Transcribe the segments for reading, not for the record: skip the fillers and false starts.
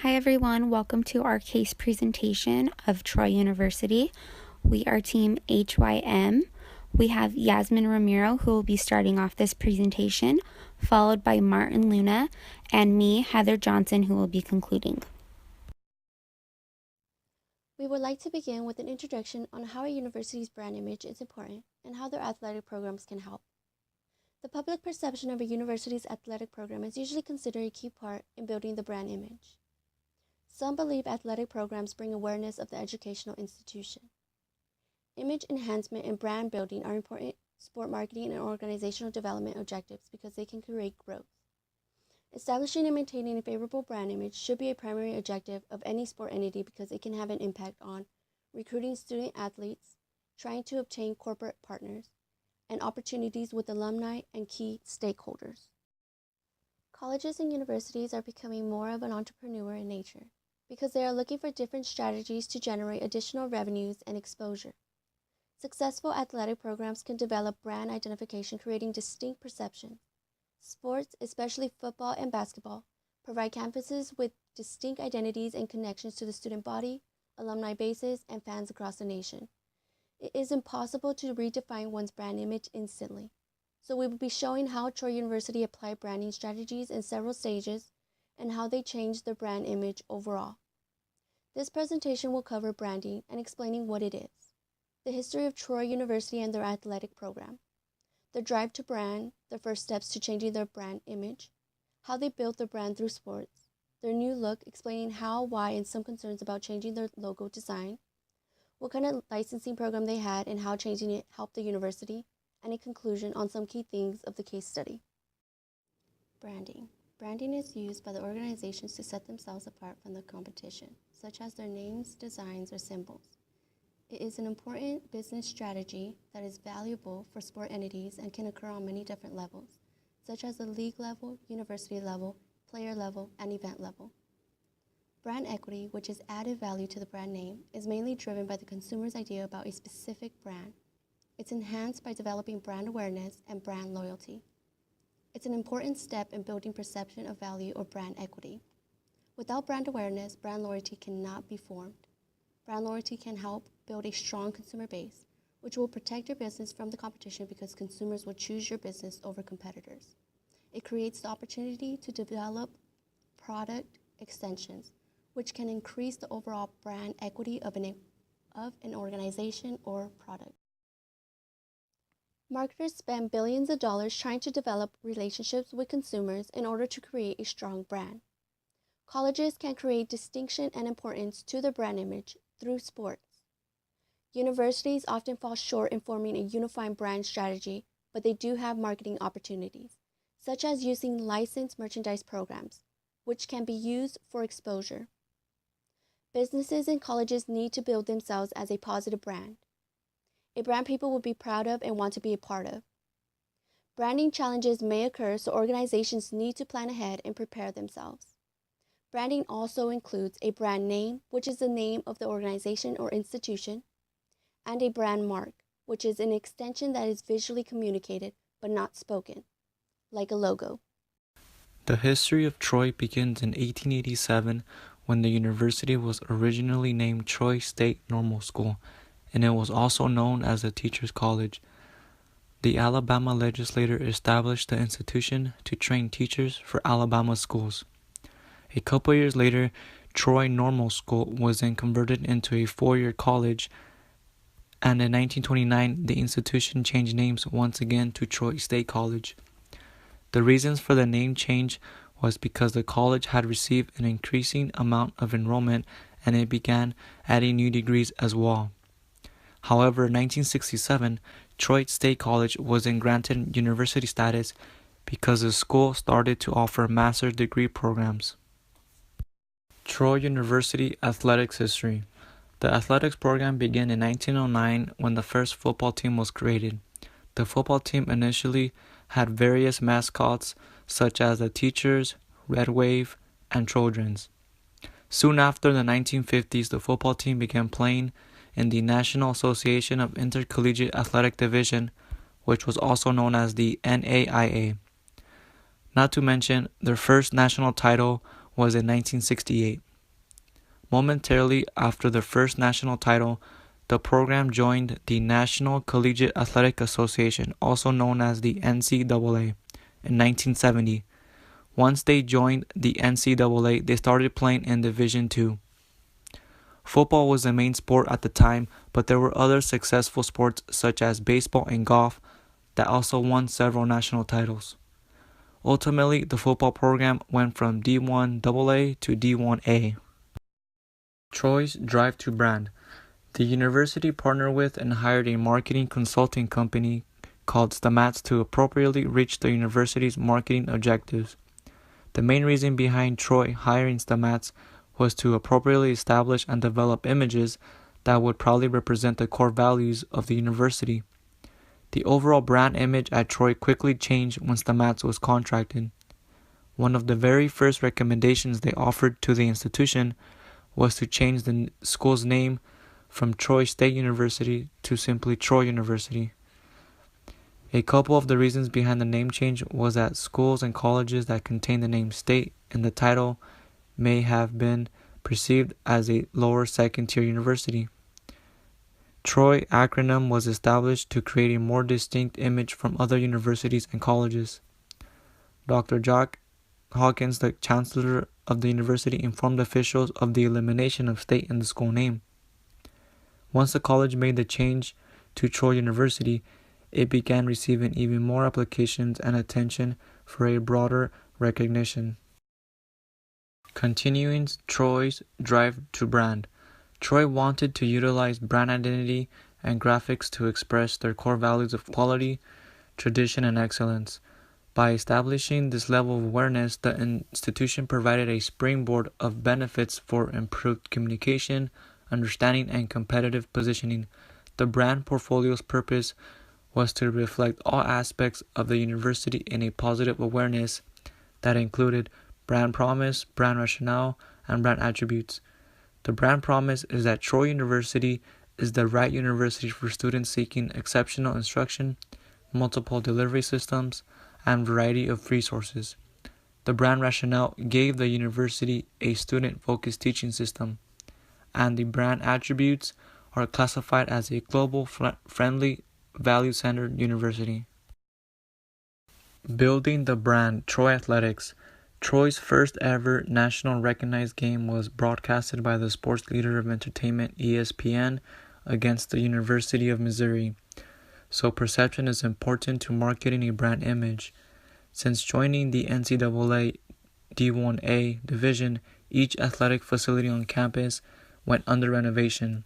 Hi everyone, welcome to our case presentation of Troy University. We are team HYM. We have Yasmin Ramiro who will be starting off this presentation, followed by Martin Luna, and me, Heather Johnson, who will be concluding. We would like to begin with an introduction on how a university's brand image is important and how their athletic programs can help. The public perception of a university's athletic program is usually considered a key part in building the brand image. Some believe athletic programs bring awareness of the educational institution. Image enhancement and brand building are important sport marketing and organizational development objectives because they can create growth. Establishing and maintaining a favorable brand image should be a primary objective of any sport entity because it can have an impact on recruiting student athletes, trying to obtain corporate partners, and opportunities with alumni and key stakeholders. Colleges and universities are becoming more of an entrepreneur in nature because they are looking for different strategies to generate additional revenues and exposure. Successful athletic programs can develop brand identification, creating distinct perceptions. Sports, especially football and basketball, provide campuses with distinct identities and connections to the student body, alumni bases, and fans across the nation. It is impossible to redefine one's brand image instantly. So we will be showing how Troy University applied branding strategies in several stages and how they changed their brand image overall. This presentation will cover branding and explaining what it is, the history of Troy University and their athletic program, the drive to brand, the first steps to changing their brand image, how they built their brand through sports, their new look, explaining how, why, and some concerns about changing their logo design, what kind of licensing program they had and how changing it helped the university, and a conclusion on some key things of the case study. Branding. Branding is used by the organizations to set themselves apart from the competition, such as their names, designs, or symbols. It is an important business strategy that is valuable for sport entities and can occur on many different levels, such as the league level, university level, player level, and event level. Brand equity, which is added value to the brand name, is mainly driven by the consumer's idea about a specific brand. It's enhanced by developing brand awareness and brand loyalty. It's an important step in building perception of value or brand equity. Without brand awareness, brand loyalty cannot be formed. Brand loyalty can help build a strong consumer base, which will protect your business from the competition because consumers will choose your business over competitors. It creates the opportunity to develop product extensions, which can increase the overall brand equity of an organization or product. Marketers spend billions of dollars trying to develop relationships with consumers in order to create a strong brand. Colleges can create distinction and importance to their brand image through sports. Universities often fall short in forming a unifying brand strategy, but they do have marketing opportunities, such as using licensed merchandise programs, which can be used for exposure. Businesses and colleges need to build themselves as a positive brand, a brand people will be proud of and want to be a part of. Branding challenges may occur, so organizations need to plan ahead and prepare themselves. Branding also includes a brand name, which is the name of the organization or institution, and a brand mark, which is an extension that is visually communicated but not spoken, like a logo. The history of Troy begins in 1887 when the university was originally named Troy State Normal School, and it was also known as the Teachers College. The Alabama legislature established the institution to train teachers for Alabama schools. A couple years later, Troy Normal School was then converted into a four-year college, and in 1929, the institution changed names once again to Troy State College. The reasons for the name change was because the college had received an increasing amount of enrollment and it began adding new degrees as well. However, in 1967, Troy State College was then granted university status because the school started to offer master's degree programs. Troy University Athletics History. The athletics program began in 1909 when the first football team was created. The football team initially had various mascots such as the Teachers, Red Wave, and Trojans. Soon after the 1950s, the football team began playing in the National Association of Intercollegiate Athletic Division, which was also known as the NAIA. Not to mention, their first national title was in 1968. Momentarily after their first national title, the program joined the National Collegiate Athletic Association, also known as the NCAA, in 1970. Once they joined the NCAA, they started playing in Division II. Football was the main sport at the time, but there were other successful sports such as baseball and golf that also won several national titles. Ultimately, the football program went from D1AA to D1A. Troy's drive to brand. The university partnered with and hired a marketing consulting company called Stamats to appropriately reach the university's marketing objectives. The main reason behind Troy hiring Stamats was to appropriately establish and develop images that would proudly represent the core values of the university. The overall brand image at Troy quickly changed when Stamats was contracted. One of the very first recommendations they offered to the institution was to change the school's name from Troy State University to simply Troy University. A couple of the reasons behind the name change was that schools and colleges that contain the name state in the title may have been perceived as a lower second-tier university. Troy acronym was established to create a more distinct image from other universities and colleges. Dr. Jack Hawkins, the chancellor of the university, informed officials of the elimination of state in the school name. Once the college made the change to Troy University, it began receiving even more applications and attention for a broader recognition. Continuing Troy's drive to brand. Troy wanted to utilize brand identity and graphics to express their core values of quality, tradition, and excellence. By establishing this level of awareness, the institution provided a springboard of benefits for improved communication, understanding, and competitive positioning. The brand portfolio's purpose was to reflect all aspects of the university in a positive awareness that included brand promise, brand rationale, and brand attributes. The brand promise is that Troy University is the right university for students seeking exceptional instruction, multiple delivery systems, and variety of resources. The brand rationale gave the university a student-focused teaching system, and the brand attributes are classified as a global, friendly, value-centered university. Building the brand. Troy Athletics. Troy's first ever national recognized game was broadcasted by the sports leader of entertainment ESPN against the University of Missouri. So perception is important to marketing a brand image. Since joining the NCAA D1A division, each athletic facility on campus went under renovation.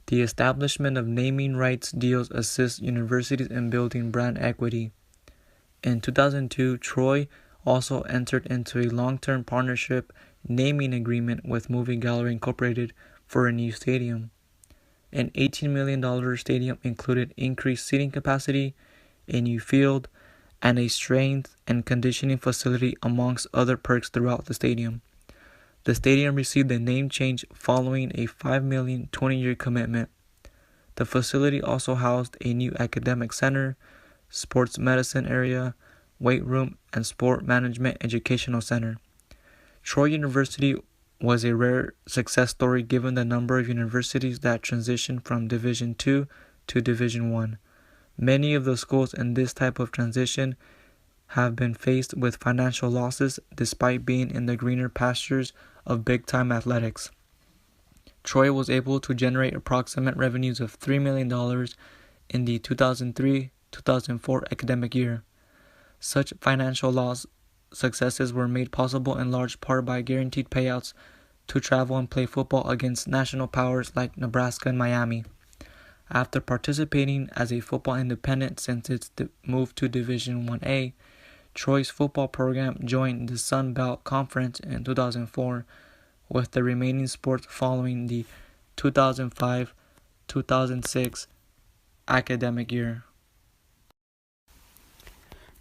The establishment of naming rights deals assists universities in building brand equity. In 2002, Troy also entered into a long-term partnership naming agreement with Movie Gallery Incorporated for a new stadium. An $18 million stadium included increased seating capacity, a new field, and a strength and conditioning facility amongst other perks throughout the stadium. The stadium received a name change following a $5 million 20-year commitment. The facility also housed a new academic center, sports medicine area, weight room, and sport management educational center. Troy University was a rare success story given the number of universities that transitioned from Division II to Division I. Many of the schools in this type of transition have been faced with financial losses despite being in the greener pastures of big-time athletics. Troy was able to generate approximate revenues of $3 million in the 2003-2004 academic year. Such financial loss successes were made possible in large part by guaranteed payouts to travel and play football against national powers like Nebraska and Miami. After participating as a football independent since its move to Division I-A, Troy's football program joined the Sun Belt Conference in 2004, with the remaining sports following the 2005-2006 academic year.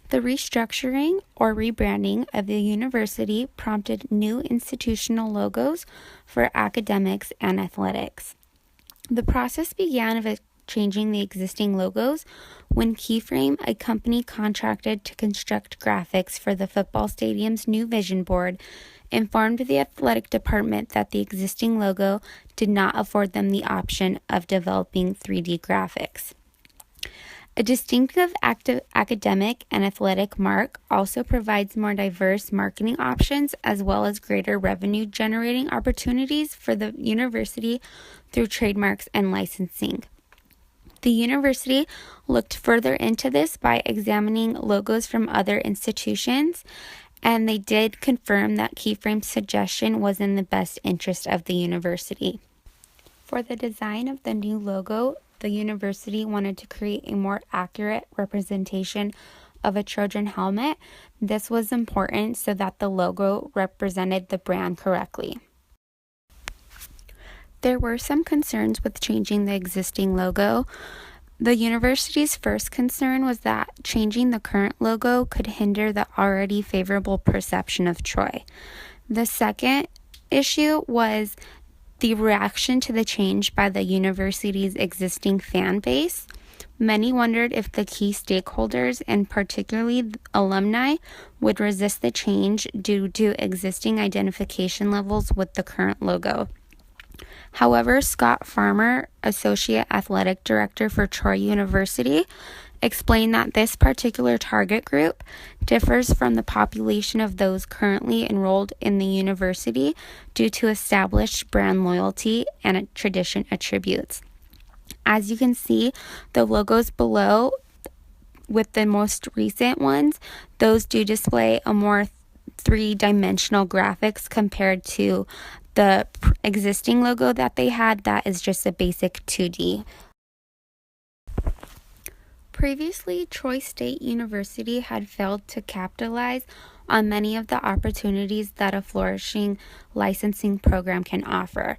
The restructuring or rebranding of the university prompted new institutional logos for academics and athletics. The process began of changing the existing logos when Keyframe, a company contracted to construct graphics for the football stadium's new vision board, informed the athletic department that the existing logo did not afford them the option of developing 3D graphics. A distinctive academic and athletic mark also provides more diverse marketing options as well as greater revenue generating opportunities for the university through trademarks and licensing. The university looked further into this by examining logos from other institutions, and they did confirm that Keyframe's suggestion was in the best interest of the university. For the design of the new logo, the university wanted to create a more accurate representation of a Trojan helmet. This was important so that the logo represented the brand correctly. There were some concerns with changing the existing logo. The university's first concern was that changing the current logo could hinder the already favorable perception of Troy. The second issue was the reaction to the change by the university's existing fan base. Many wondered if the key stakeholders, and particularly alumni, would resist the change due to existing identification levels with the current logo. However, Scott Farmer, Associate Athletic Director for Troy University, explained that this particular target group differs from the population of those currently enrolled in the university due to established brand loyalty and tradition attributes. As you can see, the logos below, with the most recent ones, those do display a more three-dimensional graphics compared to the existing logo that they had that is just a basic 2D. Previously, Troy State University had failed to capitalize on many of the opportunities that a flourishing licensing program can offer.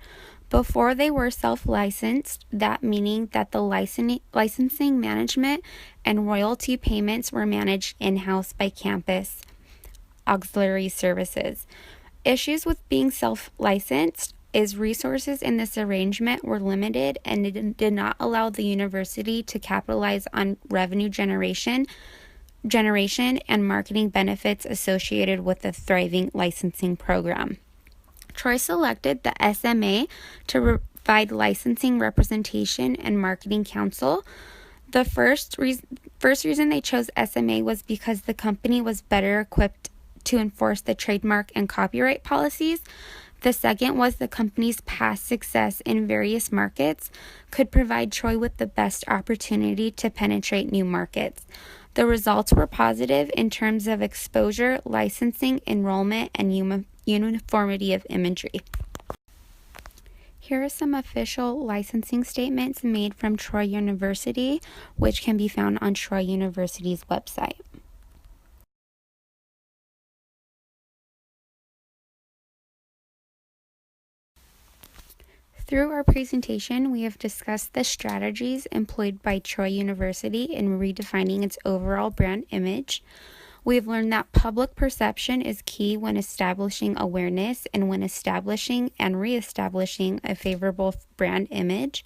Before they were self-licensed, that meaning that the licensing management and royalty payments were managed in-house by campus auxiliary services. Issues with being self-licensed is resources in this arrangement were limited and it did not allow the university to capitalize on revenue generation and marketing benefits associated with a thriving licensing program. Troy selected the SMA to provide licensing representation and marketing counsel. The first reason they chose SMA was because the company was better equipped to enforce the trademark and copyright policies. The second was the company's past success in various markets could provide Troy with the best opportunity to penetrate new markets. The results were positive in terms of exposure, licensing, enrollment, and uniformity of imagery. Here are some official licensing statements made from Troy University, which can be found on Troy University's website. Through our presentation, we have discussed the strategies employed by Troy University in redefining its overall brand image. We have learned that public perception is key when establishing awareness and when establishing and reestablishing a favorable brand image.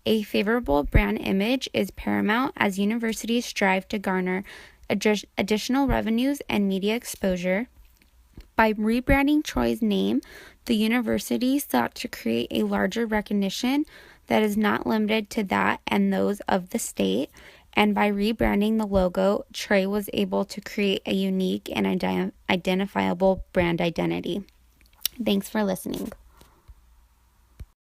A favorable brand image is paramount as universities strive to garner additional revenues and media exposure. By rebranding Troy's name, the university sought to create a larger recognition that is not limited to that and those of the state. And by rebranding the logo, Troy was able to create a unique and identifiable brand identity. Thanks for listening.